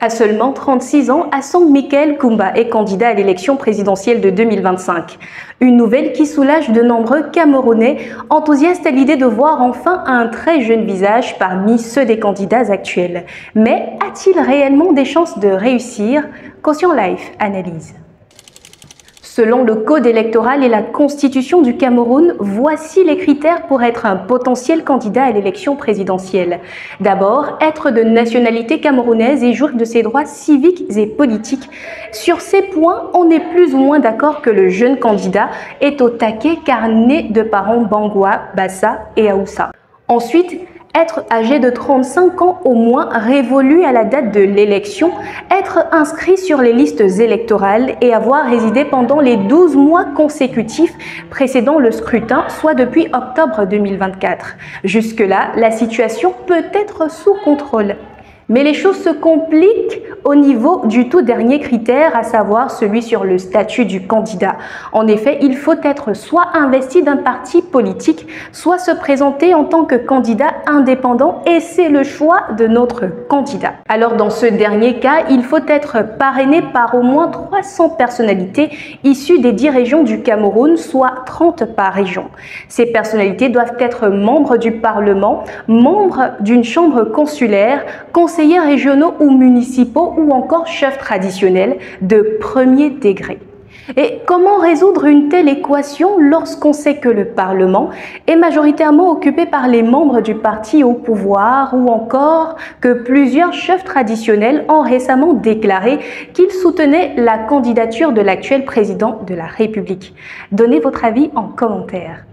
À seulement 36 ans, Assang Michael Coumba est candidat à l'élection présidentielle de 2025. Une nouvelle qui soulage de nombreux Camerounais, enthousiastes à l'idée de voir enfin un très jeune visage parmi ceux des candidats actuels. Mais a-t-il réellement des chances de réussir? Caution Life analyse. Selon le code électoral et la constitution du Cameroun, voici les critères pour être un potentiel candidat à l'élection présidentielle. D'abord, être de nationalité camerounaise et jouir de ses droits civiques et politiques. Sur ces points, on est plus ou moins d'accord que le jeune candidat est au taquet car né de parents Bangoua, Bassa et Aoussa. Ensuite, être âgé de 35 ans au moins révolu à la date de l'élection, être inscrit sur les listes électorales et avoir résidé pendant les 12 mois consécutifs précédant le scrutin, soit depuis octobre 2024. Jusque-là, la situation peut être sous contrôle. Mais les choses se compliquent au niveau du tout dernier critère, à savoir celui sur le statut du candidat. En effet, il faut être soit investi d'un parti politique, soit se présenter en tant que candidat indépendant et c'est le choix de notre candidat. Alors dans ce dernier cas, il faut être parrainé par au moins 300 personnalités issues des 10 régions du Cameroun, soit 30 par région. Ces personnalités doivent être membres du Parlement, membres d'une chambre consulaire, conseillers régionaux ou municipaux ou encore chefs traditionnels de premier degré. Et comment résoudre une telle équation lorsqu'on sait que le Parlement est majoritairement occupé par les membres du parti au pouvoir ou encore que plusieurs chefs traditionnels ont récemment déclaré qu'ils soutenaient la candidature de l'actuel président de la République? Donnez votre avis en commentaire.